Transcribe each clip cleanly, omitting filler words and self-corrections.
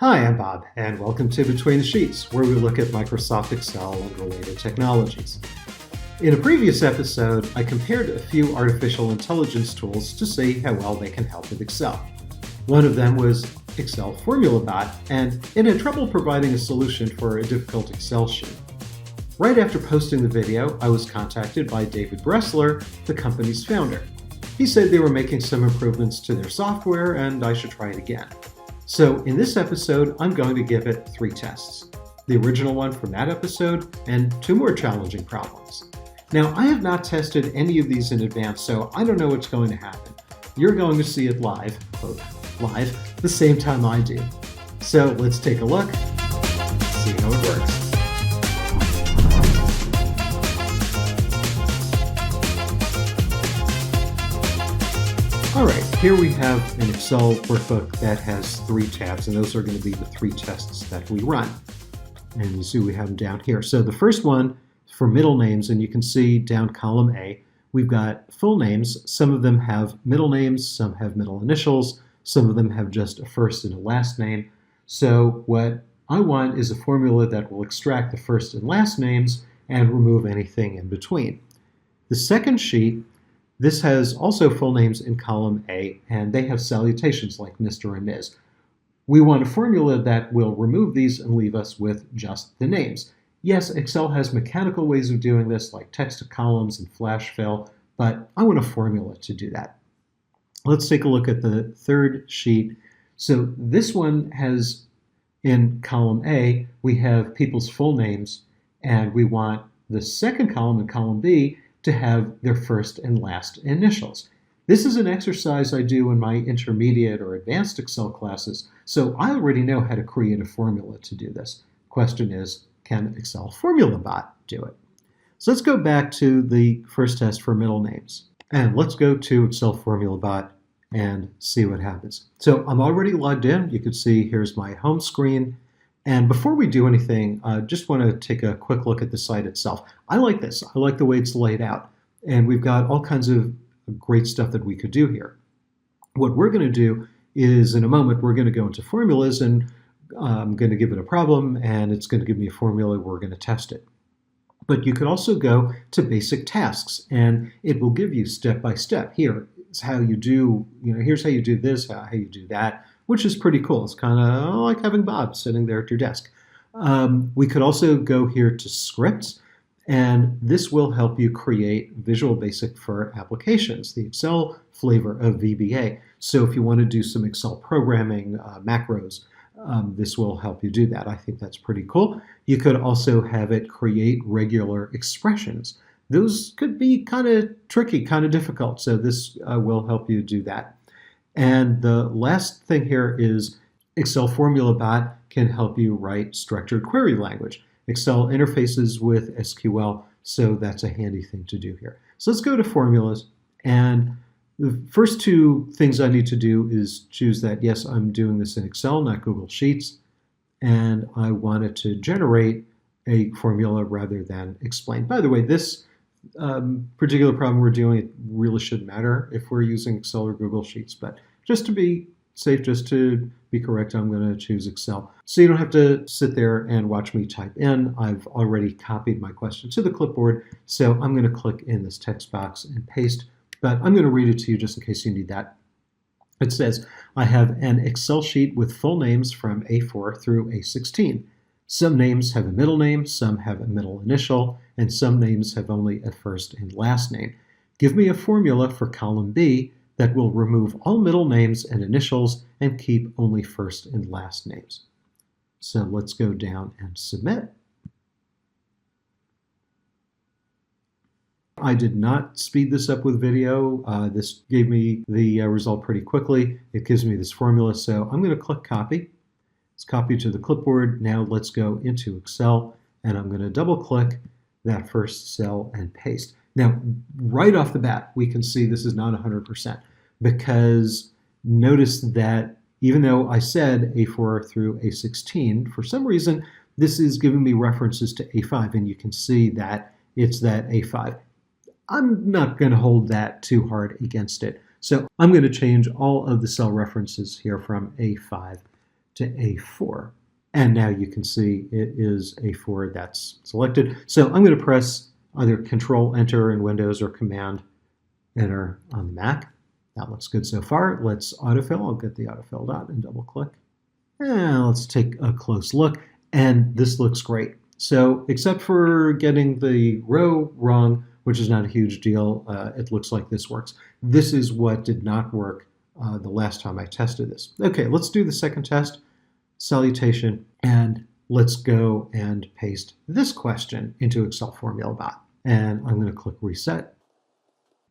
Hi, I'm Bob, and welcome to Between the Sheets, where we look at Microsoft Excel and related technologies. In a previous episode, I compared a few artificial intelligence tools to see how well they can help with Excel. One of them was Excel FormulaBot, and it had trouble providing a solution for a difficult Excel sheet. Right after posting the video, I was contacted by David Bressler, the company's founder. He said they were making some improvements to their software and I should try it again. So in this episode, I'm going to give it 3 tests. The original one from that episode and 2 more challenging problems. Now, I have not tested any of these in advance, so I don't know what's going to happen. You're going to see it live, quote, live, the same time I do. So let's take a look, see how it works. All right, here we have an Excel workbook that has 3 tabs, and those are going to be the 3 tests that we run. And you see we have them down here. So the first one for middle names, and you can see down column A, we've got full names. Some of them have middle names, some have middle initials, some of them have just a first and a last name. So what I want is a formula that will extract the first and last names and remove anything in between. The second sheet, this has also full names in column A, and they have salutations like Mr. and Ms. We want a formula that will remove these and leave us with just the names. Yes, Excel has mechanical ways of doing this, like text to columns and flash fill, but I want a formula to do that. Let's take a look at the third sheet. So this one has, in column A, we have people's full names, and we want the second column in column B to have their first and last initials. This is an exercise I do in my intermediate or advanced Excel classes, so I already know how to create a formula to do this. Question is, can Excel FormulaBot do it? So let's go back to the first test for middle names. And let's go to Excel FormulaBot and see what happens. So I'm already logged in. You can see here's my home screen. And before we do anything, I just want to take a quick look at the site itself. I like this. I like the way it's laid out. And we've got all kinds of great stuff that we could do here. What we're going to do is, in a moment, we're going to go into formulas, and I'm going to give it a problem, and it's going to give me a formula. We're going to test it. But you could also go to basic tasks, and it will give you step by step. Here's how you do, here's how you do this, how you do that, which is pretty cool. It's kind of like having Bob sitting there at your desk. We could also go here to scripts, and this will help you create Visual Basic for applications, the Excel flavor of VBA. So if you want to do some Excel programming, macros, this will help you do that. I think that's pretty cool. You could also have it create regular expressions. Those could be kind of tricky, kind of difficult, so this will help you do that. And the last thing here is Excel FormulaBot can help you write structured query language. Excel interfaces with SQL, so that's a handy thing to do here. So let's go to formulas, and the first 2 things I need to do is choose that, yes, I'm doing this in Excel, not Google Sheets, and I want it to generate a formula rather than explain. By the way, this particular problem we're doing, it really shouldn't matter if we're using Excel or Google Sheets, but just to be safe, just to be correct, I'm going to choose Excel. So you don't have to sit there and watch me type in. I've already copied my question to the clipboard, so I'm going to click in this text box and paste, but I'm going to read it to you just in case you need that. It says, I have an Excel sheet with full names from A4 through A16. Some names have a middle name, some have a middle initial, and some names have only a first and last name. Give me a formula for column B that will remove all middle names and initials and keep only first and last names. So let's go down and submit. I did not speed this up with video. This gave me the result pretty quickly. It gives me this formula, so I'm going to click copy. It's copied to the clipboard. Now let's go into Excel, and I'm going to double click that first cell and paste. Now, right off the bat, we can see this is not 100% because notice that even though I said A4 through A16, for some reason, this is giving me references to A5, and you can see that it's that A5. I'm not going to hold that too hard against it. So I'm going to change all of the cell references here from A5 to A4. And now you can see it is A4 that's selected. So I'm going to press either Control Enter in Windows or Command Enter on the Mac. That looks good so far. Let's autofill. I'll get the autofill dot and double click. And let's take a close look. And this looks great. So except for getting the row wrong, which is not a huge deal, it looks like this works. This is what did not work the last time I tested this. Okay, let's do the second test, salutation, and let's go and paste this question into Excel FormulaBot. And I'm going to click Reset.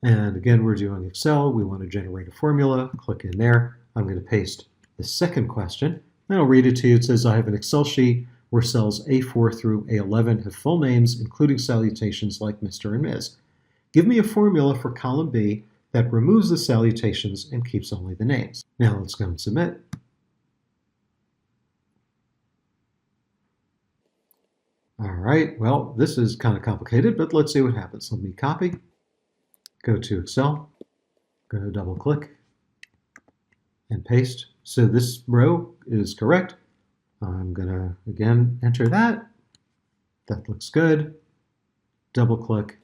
And again, we're doing Excel. We want to generate a formula. Click in there. I'm going to paste the second question. And I'll read it to you. It says, I have an Excel sheet where cells A4 through A11 have full names, including salutations like Mr. and Ms. Give me a formula for column B that removes the salutations and keeps only the names. Now let's go and submit. All right, well, this is kind of complicated, but let's see what happens. Let me copy, go to Excel, go to double click, and paste. So this row is correct. I'm gonna, again, enter that. That looks good. Double click.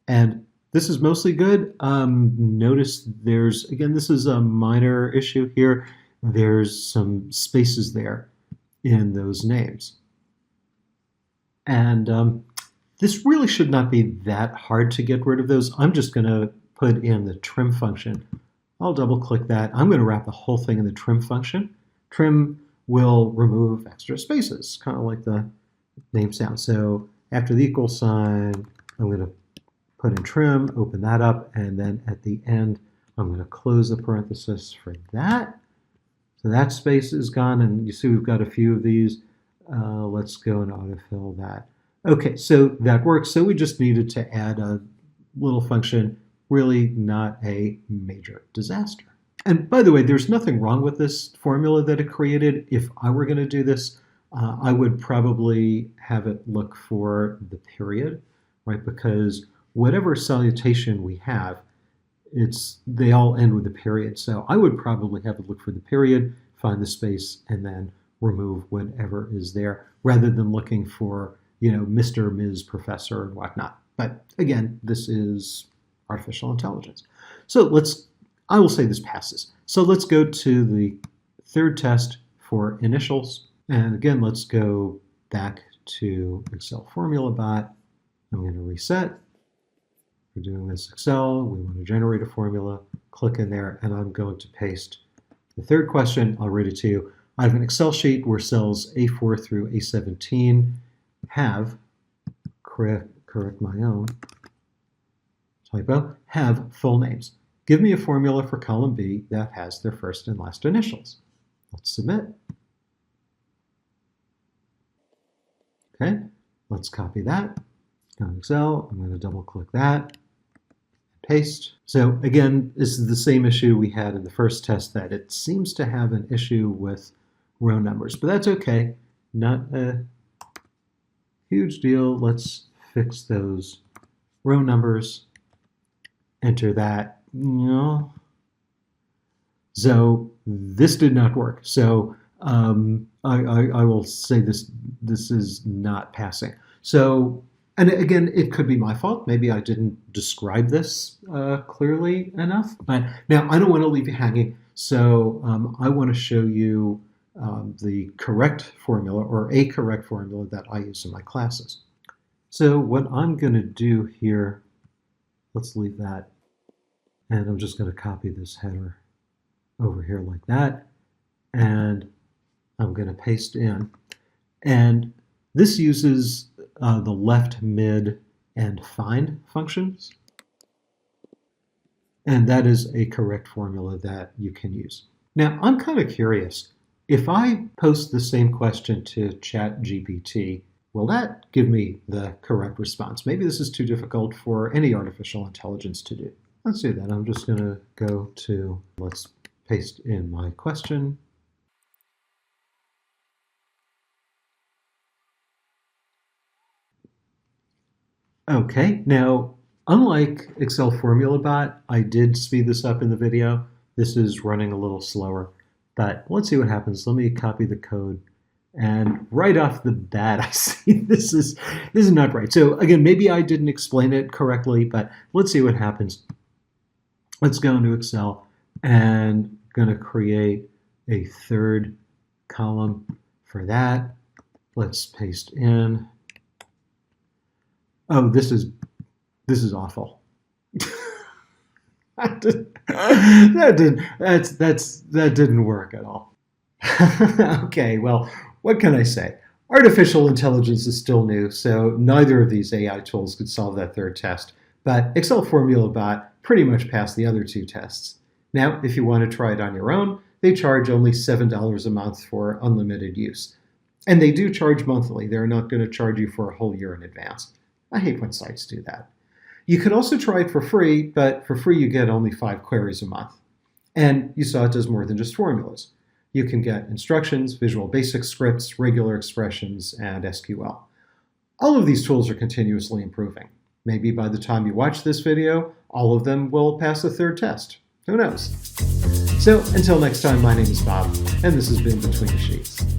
And this is mostly good. Notice there's, again, this is a minor issue here. There's some spaces there in those names. And this really should not be that hard to get rid of those. I'm just gonna put in the trim function. I'll double click that. I'm gonna wrap the whole thing in the trim function. Trim will remove extra spaces, kind of like the name sounds. So after the equal sign, I'm going to put in trim, open that up, and then at the end, I'm going to close the parenthesis for that. So that space is gone, and you see we've got a few of these. Let's go and autofill that. Okay, so that works. So we just needed to add a little function, really not a major disaster. And by the way, there's nothing wrong with this formula that it created. If I were going to do this, I would probably have it look for the period, right? Because whatever salutation we have, they all end with a period. So I would probably have it look for the period, find the space, and then remove whatever is there, rather than looking for, Mr., Ms., Professor, and whatnot. But again, this is artificial intelligence. So I will say this passes. So let's go to the third test for initials. And again, let's go back to Excel FormulaBot. I'm going to reset. We're doing this Excel. We want to generate a formula. Click in there, and I'm going to paste the third question. I'll read it to you. I have an Excel sheet where cells A4 through A17 have, correct my own typo, have full names. Give me a formula for column B that has their first and last initials. Let's submit. Okay, let's copy that. Go to Excel, I'm going to double click that, paste. So again, this is the same issue we had in the first test, that it seems to have an issue with row numbers, but that's okay. Not a huge deal. Let's fix those row numbers. Enter that. No. So this did not work. So I will say this is not passing. So, and again, it could be my fault. Maybe I didn't describe this clearly enough. But now I don't want to leave you hanging. So I want to show you the correct formula, or a correct formula that I use in my classes. So what I'm going to do here, let's leave that. And I'm just going to copy this header over here like that. And I'm going to paste in. And this uses the left, mid, and find functions. And that is a correct formula that you can use. Now, I'm kind of curious. If I post the same question to ChatGPT, will that give me the correct response? Maybe this is too difficult for any artificial intelligence to do. Let's do that. I'm just going to go to, let's paste in my question. Okay, now, unlike Excel FormulaBot, I did speed this up in the video. This is running a little slower. But let's see what happens. Let me copy the code. And right off the bat, I see this is not right. So again, maybe I didn't explain it correctly, but let's see what happens. Let's go into Excel and I'm going to create a third column for that. Let's paste in. Oh, this is awful. that didn't work at all. Okay, well, what can I say? Artificial intelligence is still new, so neither of these AI tools could solve that third test. But Excel FormulaBot pretty much passed the other two tests. Now, if you want to try it on your own, they charge only $7 a month for unlimited use. And they do charge monthly. They're not going to charge you for a whole year in advance. I hate when sites do that. You can also try it for free, but for free you get only 5 queries a month. And you saw it does more than just formulas. You can get instructions, Visual Basic scripts, regular expressions, and SQL. All of these tools are continuously improving. Maybe by the time you watch this video, all of them will pass the third test. Who knows? So until next time, my name is Bob, and this has been Between the Sheets.